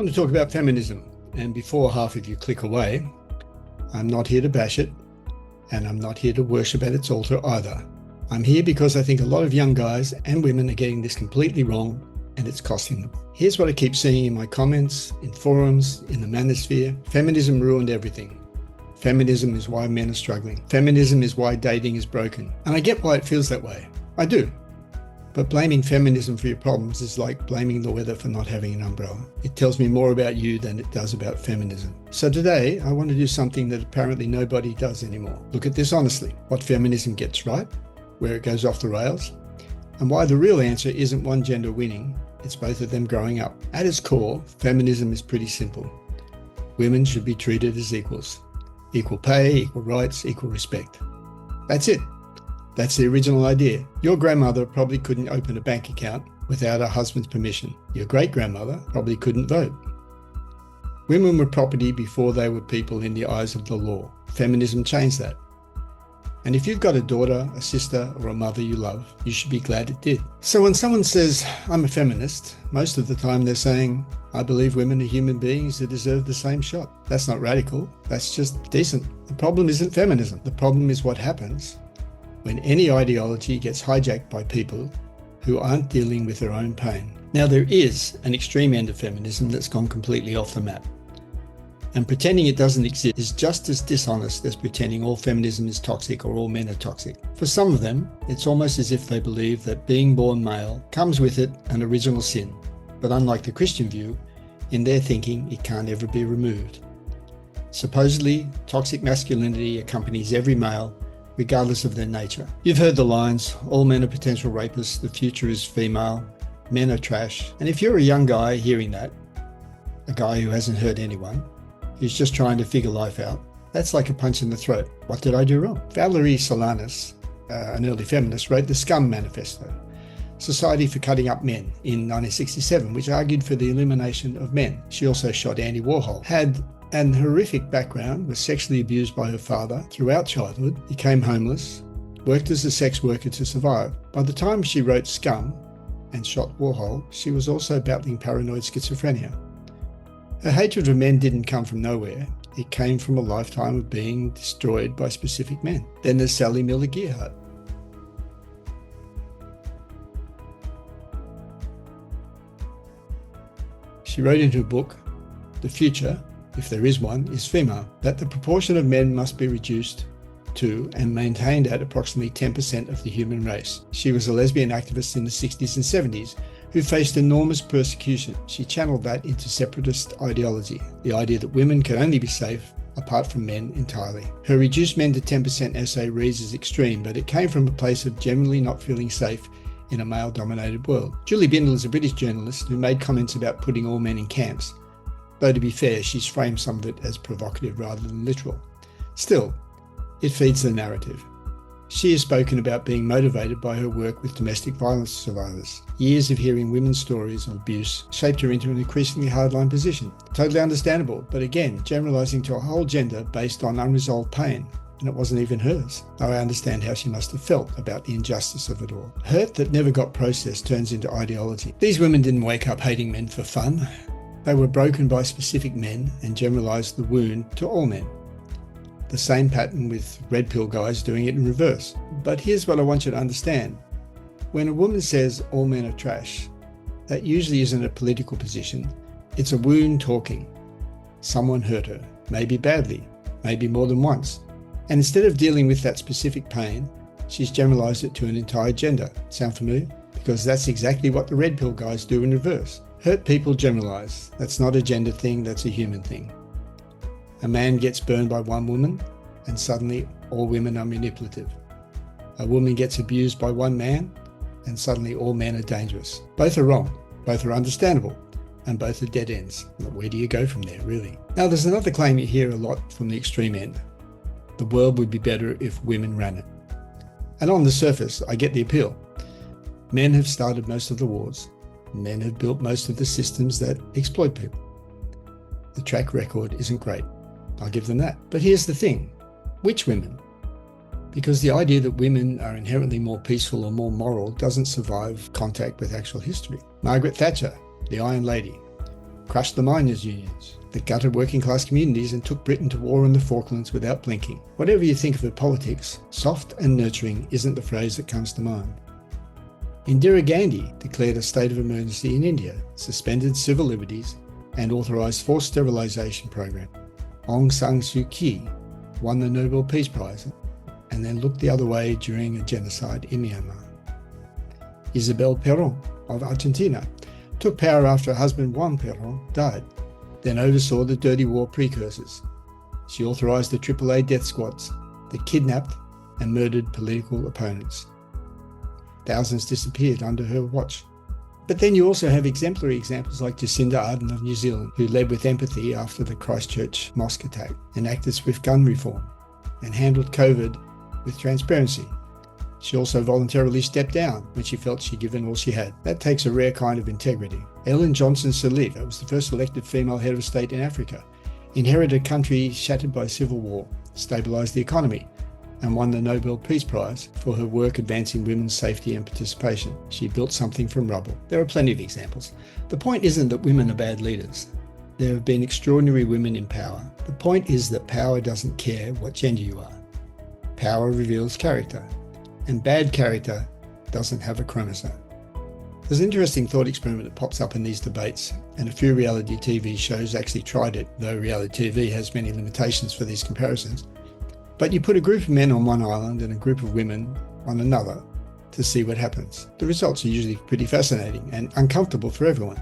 want to talk about feminism, and before half of you click away, I'm not here to bash it, and I'm not here to worship at its altar either. I'm here because I think a lot of young guys and women are getting this completely wrong, and it's costing them. Here's what I keep seeing in my comments, in forums, in the manosphere. Feminism ruined everything. Feminism is why men are struggling. Feminism is why dating is broken. And I get why it feels that way. I do. But blaming feminism for your problems is like blaming the weather for not having an umbrella. It tells me more about you than it does about feminism. So today, I want to do something that apparently nobody does anymore. Look at this honestly. What feminism gets right, where it goes off the rails, and why the real answer isn't one gender winning, it's both of them growing up. At its core, feminism is pretty simple. Women should be treated as equals. Equal pay, equal rights, equal respect. That's it. That's the original idea. Your grandmother probably couldn't open a bank account without her husband's permission. Your great-grandmother probably couldn't vote. Women were property before they were people in the eyes of the law. Feminism changed that. And if you've got a daughter, a sister, or a mother you love, you should be glad it did. So when someone says, I'm a feminist, most of the time they're saying, I believe women are human beings who deserve the same shot. That's not radical. That's just decent. The problem isn't feminism. The problem is what happens when any ideology gets hijacked by people who aren't dealing with their own pain. Now, there is an extreme end of feminism that's gone completely off the map. And pretending it doesn't exist is just as dishonest as pretending all feminism is toxic or all men are toxic. For some of them, it's almost as if they believe that being born male comes with it an original sin. But unlike the Christian view, in their thinking, it can't ever be removed. Supposedly, toxic masculinity accompanies every male, regardless of their nature. You've heard the lines, all men are potential rapists, the future is female, men are trash. And if you're a young guy hearing that, a guy who hasn't hurt anyone, who's just trying to figure life out, that's like a punch in the throat. What did I do wrong? Valerie Solanas, an early feminist, wrote the Scum Manifesto, Society for Cutting Up Men, in 1967, which argued for the elimination of men. She also shot Andy Warhol, had an horrific background, was sexually abused by her father throughout childhood, became homeless, worked as a sex worker to survive. By the time she wrote Scum and shot Warhol, she was also battling paranoid schizophrenia. Her hatred of men didn't come from nowhere. It came from a lifetime of being destroyed by specific men. Then there's Sally Miller Gearhart. She wrote in her book, The Future, if there is one, is female, that the proportion of men must be reduced to and maintained at approximately 10% of the human race. She was a lesbian activist in the 60s and 70s who faced enormous persecution. She channeled that into separatist ideology, the idea that women can only be safe apart from men entirely. Her Reduce Men to 10% essay reads as extreme, but it came from a place of generally not feeling safe in a male-dominated world. Julie Bindel is a British journalist who made comments about putting all men in camps, though to be fair, she's framed some of it as provocative rather than literal. Still, it feeds the narrative. She has spoken about being motivated by her work with domestic violence survivors. Years of hearing women's stories of abuse shaped her into an increasingly hardline position. Totally understandable, but again, generalising to a whole gender based on unresolved pain, and it wasn't even hers. Though I understand how she must have felt about the injustice of it all. Hurt that never got processed turns into ideology. These women didn't wake up hating men for fun. They were broken by specific men and generalised the wound to all men. The same pattern with red pill guys doing it in reverse. But here's what I want you to understand. When a woman says all men are trash, that usually isn't a political position. It's a wound talking. Someone hurt her, maybe badly, maybe more than once. And instead of dealing with that specific pain, she's generalised it to an entire gender. Sound familiar? Because that's exactly what the red pill guys do in reverse. Hurt people generalise. That's not a gender thing, that's a human thing. A man gets burned by one woman, and suddenly all women are manipulative. A woman gets abused by one man, and suddenly all men are dangerous. Both are wrong, both are understandable, and both are dead ends. But where do you go from there, really? Now, there's another claim you hear a lot from the extreme end. The world would be better if women ran it. And on the surface, I get the appeal. Men have started most of the wars. Men have built most of the systems that exploit people. The track record isn't great. I'll give them that. But here's the thing. Which women? Because the idea that women are inherently more peaceful or more moral doesn't survive contact with actual history. Margaret Thatcher, the Iron Lady. crushed the miners' unions, that gutted working class communities and took Britain to war on the Falklands without blinking. Whatever you think of her politics, soft and nurturing isn't the phrase that comes to mind. Indira Gandhi declared a state of emergency in India, suspended civil liberties, and authorised forced sterilisation program. Aung San Suu Kyi won the Nobel Peace Prize and then looked the other way during a genocide in Myanmar. Isabel Perón of Argentina took power after her husband Juan Perón died, then oversaw the dirty war precursors. She authorised the AAA death squads that kidnapped and murdered political opponents. Thousands disappeared under her watch. But then you also have exemplary examples like Jacinda Ardern of New Zealand, who led with empathy after the Christchurch mosque attack, enacted swift gun reform, and handled COVID with transparency. She also voluntarily stepped down when she felt she'd given all she had. That takes a rare kind of integrity. Ellen Johnson Sirleaf was the first elected female head of state in Africa, inherited a country shattered by civil war, stabilised the economy, and won the Nobel Peace Prize for her work advancing women's safety and participation. She built something from rubble. There are plenty of examples. The point isn't that women are bad leaders. There have been extraordinary women in power. The point is that power doesn't care what gender you are. Power reveals character, and bad character doesn't have a chromosome. There's an interesting thought experiment that pops up in these debates, and a few reality TV shows actually tried it, though reality TV has many limitations for these comparisons. But you put a group of men on one island and a group of women on another to see what happens. The results are usually pretty fascinating and uncomfortable for everyone.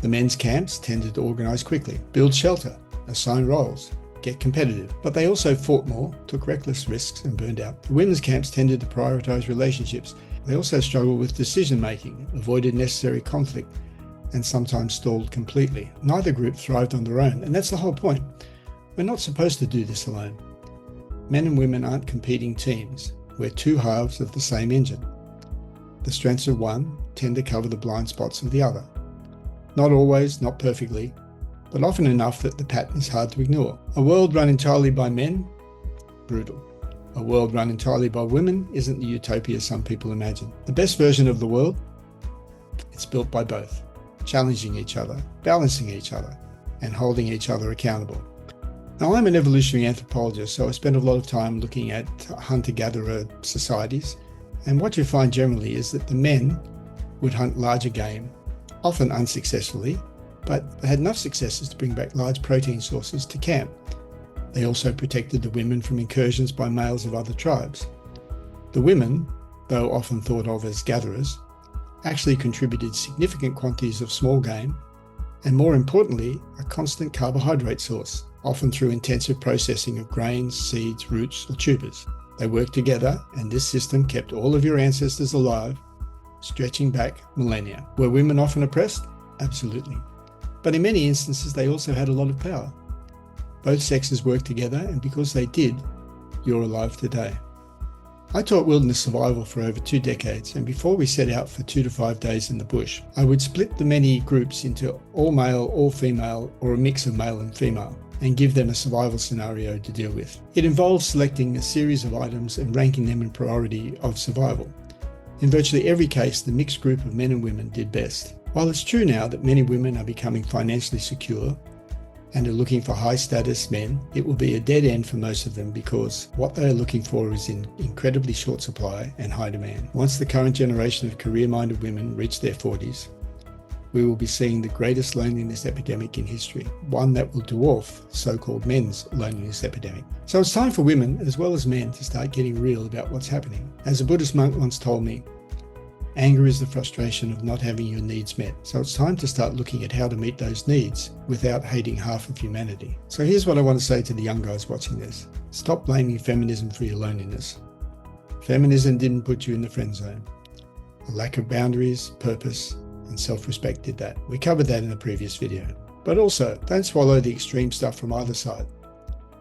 The men's camps tended to organise quickly, build shelter, assign roles, get competitive, but they also fought more, took reckless risks and burned out. The women's camps tended to prioritise relationships. They also struggled with decision making, avoided necessary conflict, and sometimes stalled completely. Neither group thrived on their own, and that's the whole point. We're not supposed to do this alone. Men and women aren't competing teams. We're two halves of the same engine. The strengths of one tend to cover the blind spots of the other. Not always, not perfectly, but often enough that the pattern is hard to ignore. A world run entirely by men? Brutal. A world run entirely by women isn't the utopia some people imagine. The best version of the world? It's built by both, challenging each other, balancing each other, and holding each other accountable. Now, I'm an evolutionary anthropologist, so I spend a lot of time looking at hunter-gatherer societies, and what you find generally is that the men would hunt larger game, often unsuccessfully, but they had enough successes to bring back large protein sources to camp. They also protected the women from incursions by males of other tribes. The women, though often thought of as gatherers, actually contributed significant quantities of small game, and more importantly, a constant carbohydrate source, often through intensive processing of grains, seeds, roots, or tubers. They worked together, and this system kept all of your ancestors alive, stretching back millennia. Were women often oppressed? Absolutely. But in many instances, they also had a lot of power. Both sexes worked together, and because they did, you're alive today. I taught wilderness survival for over 2 decades, and before we set out for 2 to 5 days in the bush, I would split the many groups into all male, all female, or a mix of male and female, and give them a survival scenario to deal with. It involves selecting a series of items and ranking them in priority of survival. In virtually every case, the mixed group of men and women did best. While it's true now that many women are becoming financially secure and are looking for high-status men, it will be a dead end for most of them because what they are looking for is in incredibly short supply and high demand. Once the current generation of career-minded women reach their 40s, we will be seeing the greatest loneliness epidemic in history, one that will dwarf so-called men's loneliness epidemic. So it's time for women as well as men to start getting real about what's happening. As a Buddhist monk once told me, anger is the frustration of not having your needs met. So it's time to start looking at how to meet those needs without hating half of humanity. So here's what I want to say to the young guys watching this. Stop blaming feminism for your loneliness. Feminism didn't put you in the friend zone. A lack of boundaries, purpose, and self-respect did that. We covered that in a previous video. But also, don't swallow the extreme stuff from either side.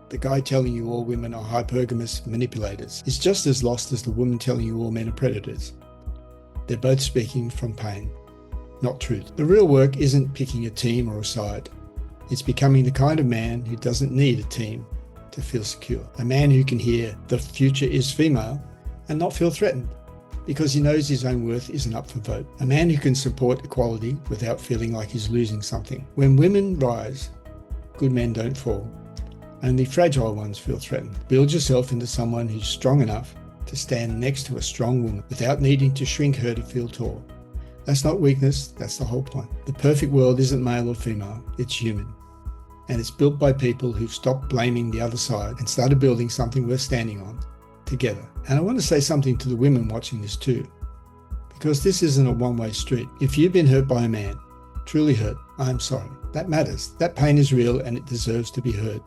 The guy telling you all women are hypergamous manipulators is just as lost as the woman telling you all men are predators. They're both speaking from pain, not truth. The real work isn't picking a team or a side. It's becoming the kind of man who doesn't need a team to feel secure. A man who can hear the future is female and not feel threatened. because he knows his own worth isn't up for vote. A man who can support equality without feeling like he's losing something. When women rise, good men don't fall. Only fragile ones feel threatened. Build yourself into someone who's strong enough to stand next to a strong woman without needing to shrink her to feel tall. That's not weakness, that's the whole point. The perfect world isn't male or female, it's human. And it's built by people who've stopped blaming the other side and started building something worth standing on together. And I want to say something to the women watching this too, because this isn't a one-way street. If you've been hurt by a man, truly hurt, I'm sorry. That matters. That pain is real and it deserves to be heard,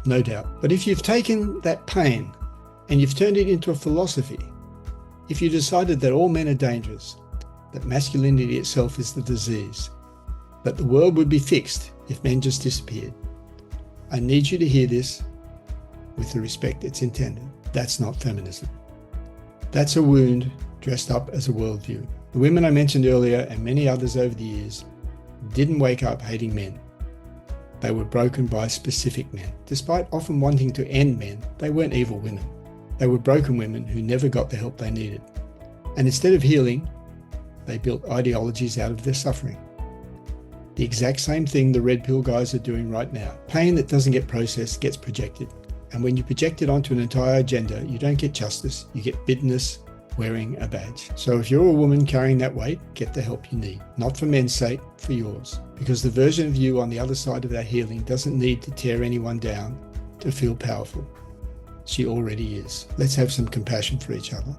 no doubt. But if you've taken that pain and you've turned it into a philosophy, if you decided that all men are dangerous, that masculinity itself is the disease, that the world would be fixed if men just disappeared, I need you to hear this with the respect it's intended. That's not feminism. That's a wound dressed up as a worldview. The women I mentioned earlier and many others over the years didn't wake up hating men. They were broken by specific men. Despite often wanting to end men, they weren't evil women. They were broken women who never got the help they needed. And instead of healing, they built ideologies out of their suffering. The exact same thing the red pill guys are doing right now. Pain that doesn't get processed gets projected. And when you project it onto an entire agenda, you don't get justice, you get bitterness wearing a badge. So if you're a woman carrying that weight, get the help you need. Not for men's sake, for yours. Because the version of you on the other side of that healing doesn't need to tear anyone down to feel powerful. She already is. Let's have some compassion for each other.